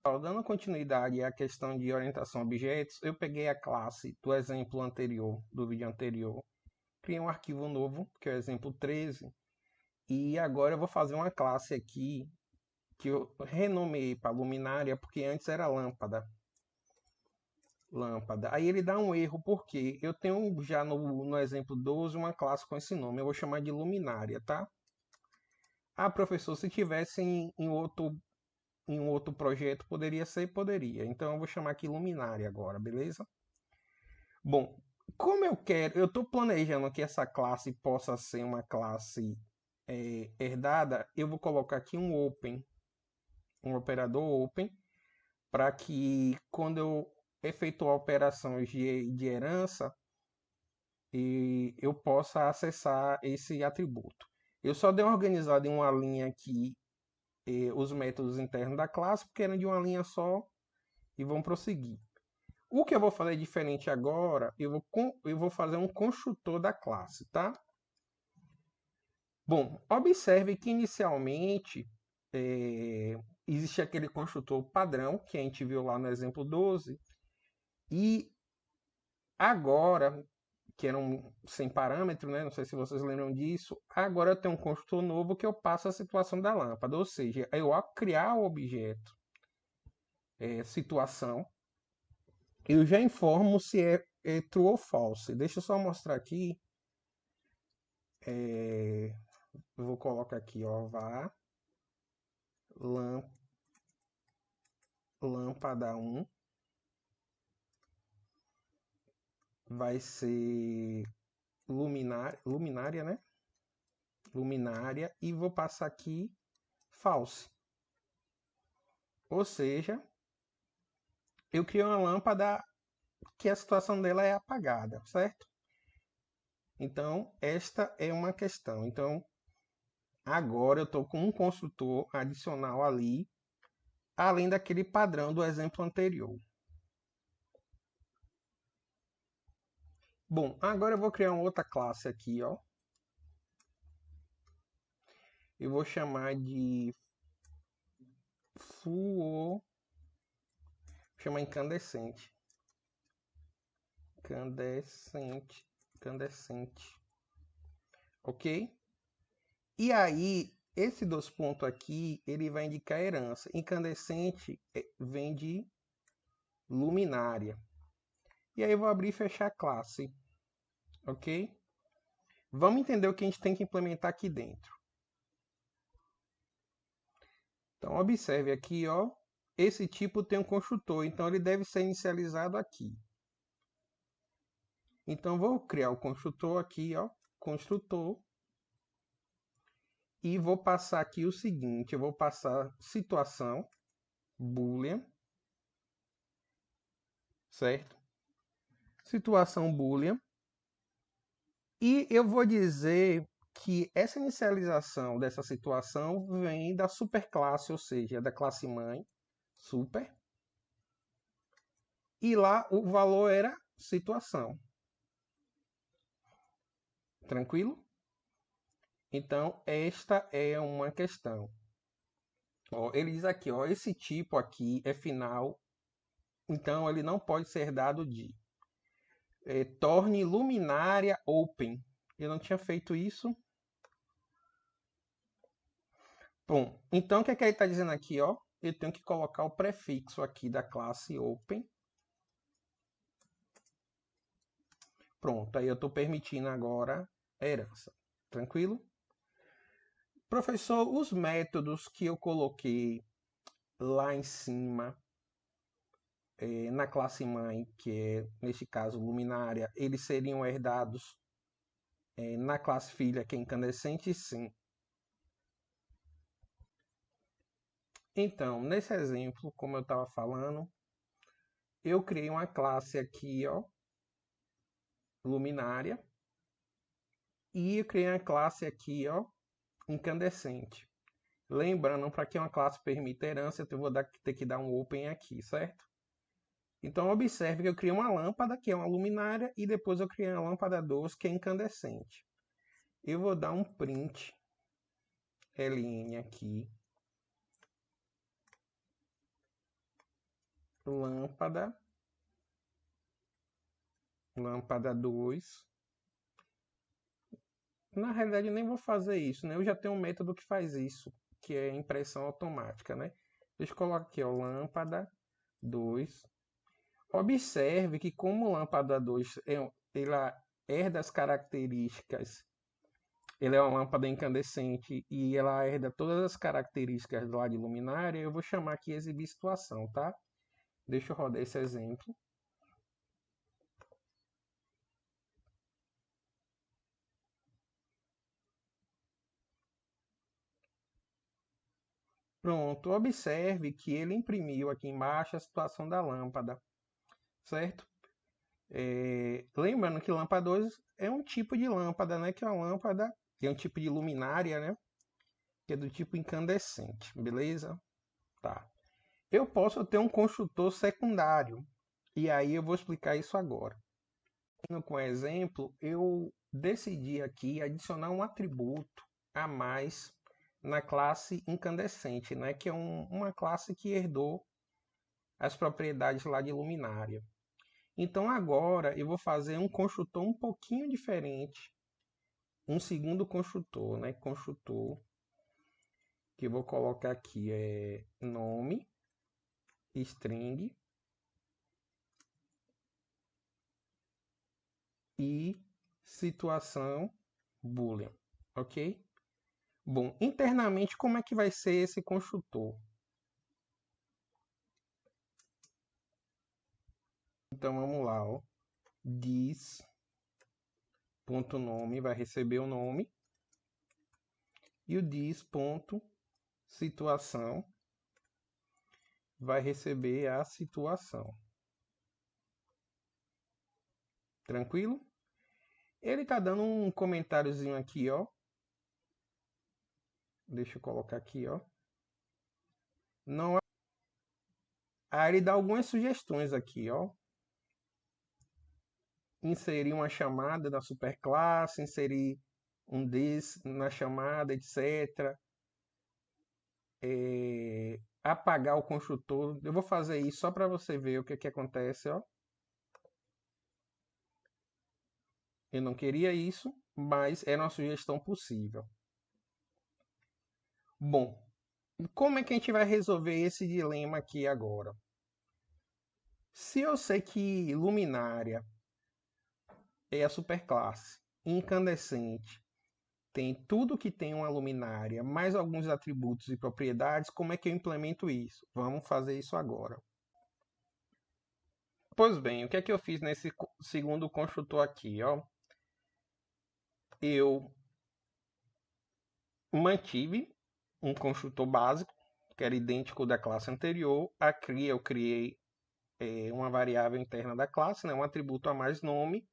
pessoal, dando continuidade à questão de orientação a objetos, eu peguei a classe do exemplo anterior, do vídeo anterior, criei um arquivo novo, que é o exemplo 13, e agora eu vou fazer uma classe aqui que eu renomeei para luminária, porque antes era lâmpada. Lâmpada. Aí ele dá um erro, porque eu tenho já no exemplo 12 uma classe com esse nome, eu vou chamar de luminária, tá? Ah, professor, se tivesse em um outro projeto, poderia ser? Poderia. Então eu vou chamar aqui luminária agora, beleza? Bom, como eu estou planejando que essa classe possa ser uma classe herdada, eu vou colocar aqui um open, um operador open, para que quando eu efetuar operações de herança, eu possa acessar esse atributo. Eu só dei uma organizada em uma linha aqui os métodos internos da classe, porque eram de uma linha só, e vão prosseguir. O que eu vou fazer diferente agora, eu vou fazer um construtor da classe, tá? Bom, observe que inicialmente existe aquele construtor padrão, que a gente viu lá no exemplo 12, e agora, que eram sem parâmetro, né? Não sei se vocês lembram disso, agora eu tenho um construtor novo que eu passo a situação da lâmpada, ou seja, eu ao criar o objeto situação, eu já informo se é true ou false. Deixa eu só mostrar aqui. Eu vou colocar aqui, ó, lâmpada 1 vai ser luminária, né? Luminária, e vou passar aqui false. Ou seja, eu criei uma lâmpada que a situação dela é apagada, certo? Então, esta é uma questão. Então, agora eu estou com um construtor adicional ali, além daquele padrão do exemplo anterior. Bom, agora eu vou criar uma outra classe aqui, ó. Eu vou chamar de fluor, vou chamar incandescente. Incandescente. Ok? E aí, esse dois pontos aqui, ele vai indicar herança. Incandescente vem de luminária. E aí eu vou abrir e fechar a classe. Ok? Vamos entender o que a gente tem que implementar aqui dentro. Então, observe aqui, ó. Esse tipo tem um construtor, então ele deve ser inicializado aqui. Então, vou criar o construtor aqui, ó. Construtor. E vou passar aqui o seguinte, eu vou passar situação, boolean, certo? Situação boolean. E eu vou dizer que essa inicialização dessa situação vem da superclasse, ou seja, da classe mãe, super. E lá o valor era situação. Tranquilo? Então, esta é uma questão. Ó, ele diz aqui, ó, esse tipo aqui é final, então ele não pode ser dado de torne luminária open. Eu não tinha feito isso. Bom, então o que é que ele está dizendo aqui, ó? Eu tenho que colocar o prefixo aqui da classe open. Pronto, aí eu estou permitindo agora a herança. Tranquilo? Professor, os métodos que eu coloquei lá em cima na classe mãe, que é, neste caso, luminária, eles seriam herdados na classe filha, que é incandescente? Sim. Então, nesse exemplo, como eu estava falando, eu criei uma classe aqui, ó, luminária, e eu criei uma classe aqui, ó, incandescente. Lembrando, para que uma classe permita herança, eu vou ter que dar um open aqui, certo? Então, observe que eu criei uma lâmpada, que é uma luminária, e depois eu criei uma lâmpada 2, que é incandescente. Eu vou dar um print ln aqui. lâmpada 2. Na realidade, eu nem vou fazer isso, né? Eu já tenho um método que faz isso, que é impressão automática, né? Deixa eu colocar aqui, ó, lâmpada 2. Observe que como lâmpada 2 ela herda as características, ela é uma lâmpada incandescente e ela herda todas as características lá de luminária, eu vou chamar aqui exibir situação, tá? Deixa eu rodar esse exemplo. Pronto, observe que ele imprimiu aqui embaixo a situação da lâmpada, certo? Lembrando que lâmpada 2 é um tipo de lâmpada, né? Que é uma lâmpada, é um tipo de luminária, né? Que é do tipo incandescente, beleza? Tá. Eu posso ter um construtor secundário, e aí eu vou explicar isso agora. Com exemplo, eu decidi aqui adicionar um atributo a mais na classe incandescente, né? Que é uma classe que herdou as propriedades lá de luminária. Então agora eu vou fazer um construtor um pouquinho diferente, um segundo construtor, né? Construtor que eu vou colocar aqui é nome, string e situação boolean, ok? Bom, internamente como é que vai ser esse construtor? Então vamos lá, ó. This.nome vai receber o nome e o this.situação vai receber a situação. Tranquilo? Ele tá dando um comentáriozinho aqui, ó. Deixa eu colocar aqui, ó. Não. Aí ele dá algumas sugestões aqui, ó. Inserir uma chamada na superclasse, inserir um this na chamada, etc. Apagar o construtor. Eu vou fazer isso só para você ver o que acontece, ó. Eu não queria isso, mas era uma sugestão possível. Bom, como é que a gente vai resolver esse dilema aqui agora? Se eu sei que luminária é a superclasse, incandescente tem tudo que tem uma luminária, mais alguns atributos e propriedades, como é que eu implemento isso? Vamos fazer isso agora. Pois bem, o que é que eu fiz nesse segundo construtor aqui, ó? Eu mantive um construtor básico, que era idêntico da classe anterior. Aqui eu criei uma variável interna da classe, né, um atributo a mais nome.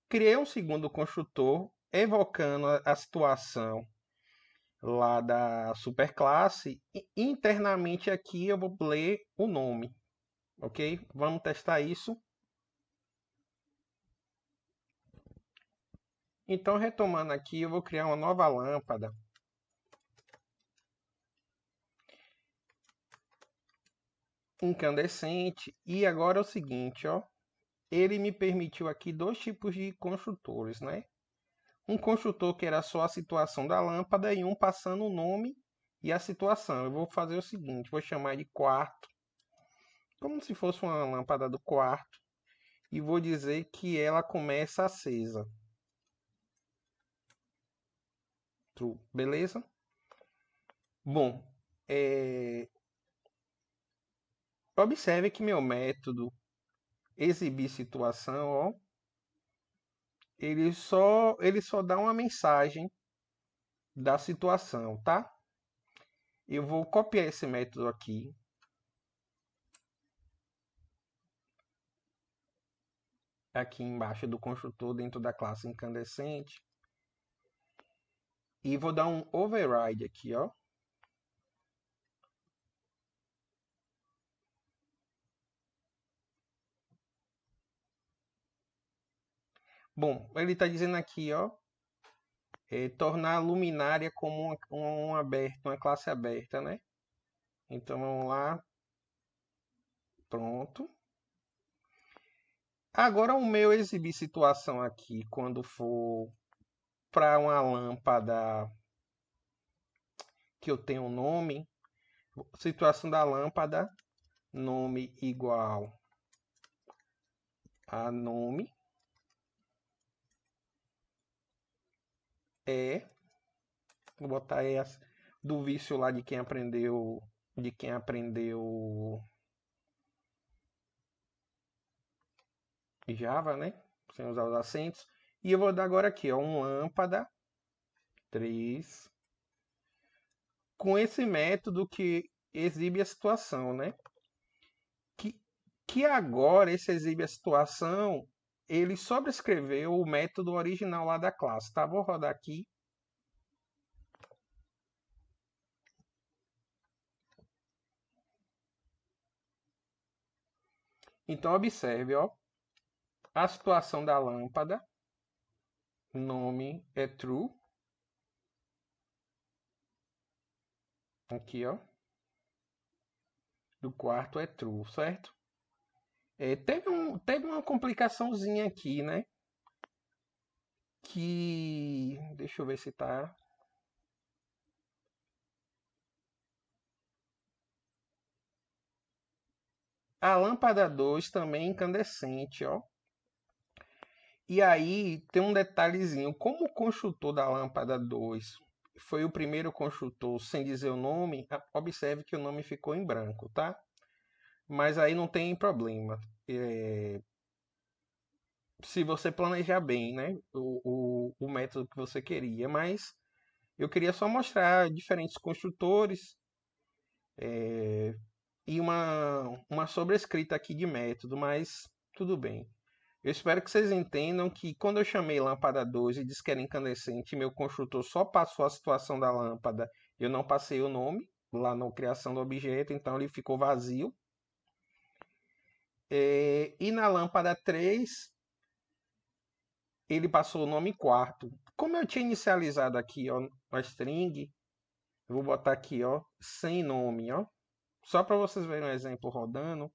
Criei um segundo construtor, evocando a situação lá da superclasse. E internamente aqui eu vou ler o nome, ok? Vamos testar isso. Então, retomando aqui, eu vou criar uma nova lâmpada. Incandescente. E agora é o seguinte, ó. Ele me permitiu aqui dois tipos de construtores, né? Um construtor que era só a situação da lâmpada e um passando o nome e a situação. Eu vou fazer o seguinte, vou chamar de quarto, como se fosse uma lâmpada do quarto, e vou dizer que ela começa acesa. True, beleza? Bom, observe que meu método exibir situação, ó, ele só dá uma mensagem da situação, tá? Eu vou copiar esse método aqui. Aqui embaixo do construtor dentro da classe incandescente. E vou dar um override aqui, ó. Bom, ele está dizendo aqui, ó, tornar a luminária como uma classe aberta, né? Então vamos lá. Pronto. Agora o meu exibir situação aqui, quando for para uma lâmpada que eu tenho um nome, situação da lâmpada, nome igual a nome vou botar do vício lá de quem aprendeu Java, né? Sem usar os acentos. E eu vou dar agora aqui, ó, um lâmpada 3 com esse método que exibe a situação, né? Que, que agora esse exibe a situação, ele sobrescreveu o método original lá da classe, tá? Vou rodar aqui. Então observe, ó, a situação da lâmpada, nome é true. Aqui, ó. Do quarto é true, certo? Teve uma complicaçãozinha aqui, né? Que. Deixa eu ver se tá. A lâmpada 2 também é incandescente, ó. E aí tem um detalhezinho. Como o construtor da lâmpada 2 foi o primeiro construtor sem dizer o nome, observe que o nome ficou em branco, tá? Mas aí não tem problema. Se você planejar bem, né? O método que você queria. Mas eu queria só mostrar diferentes construtores e uma sobrescrita aqui de método, mas tudo bem. Eu espero que vocês entendam que quando eu chamei lâmpada 2 e disse que era incandescente, meu construtor só passou a situação da lâmpada, eu não passei o nome lá na criação do objeto, então ele ficou vazio. E na lâmpada 3, ele passou o nome quarto. Como eu tinha inicializado aqui, ó, a string, eu vou botar aqui, ó, sem nome, ó. Só para vocês verem um exemplo rodando,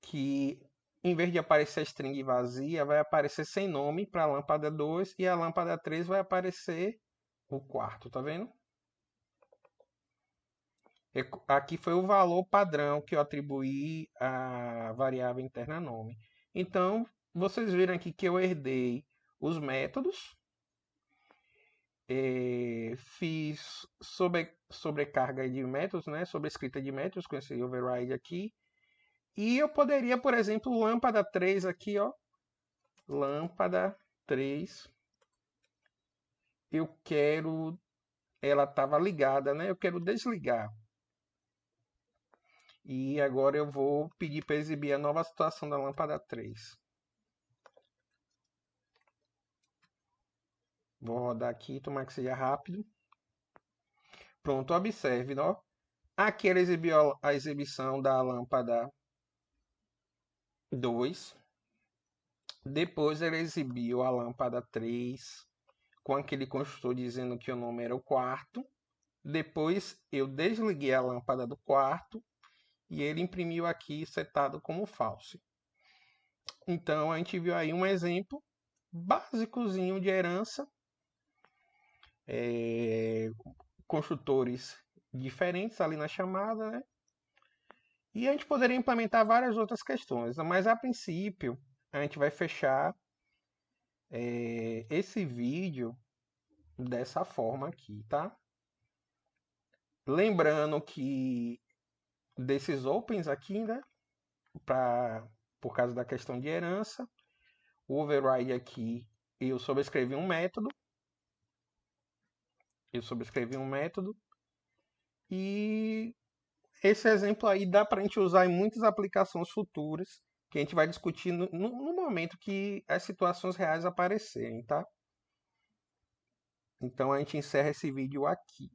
que em vez de aparecer a string vazia, vai aparecer sem nome para a lâmpada 2 e a lâmpada 3 vai aparecer o quarto, tá vendo? Aqui foi o valor padrão que eu atribuí à variável interna nome. Então, vocês viram aqui que eu herdei os métodos, fiz sobrecarga de métodos, né, sobrescrita de métodos com esse override aqui. E eu poderia, por exemplo, lâmpada 3 aqui, ó. Lâmpada 3. Eu quero. Ela estava ligada, né? Eu quero desligar. E agora eu vou pedir para exibir a nova situação da lâmpada 3. Vou rodar aqui, tomar que seja rápido. Pronto, observe, ó. Aqui ele exibiu a exibição da lâmpada 2. Depois ele exibiu a lâmpada 3 com aquele construtor dizendo que o nome era o quarto. Depois eu desliguei a lâmpada do quarto e ele imprimiu aqui setado como false. Então a gente viu aí um exemplo básicozinho de herança, construtores diferentes ali na chamada, né? E a gente poderia implementar várias outras questões, mas a princípio a gente vai fechar esse vídeo dessa forma aqui, tá? Lembrando que desses opens aqui, né? Por causa da questão de herança, o override aqui eu sobrescrevi um método. E esse exemplo aí dá para a gente usar em muitas aplicações futuras que a gente vai discutir no momento que as situações reais aparecerem, tá? Então a gente encerra esse vídeo aqui.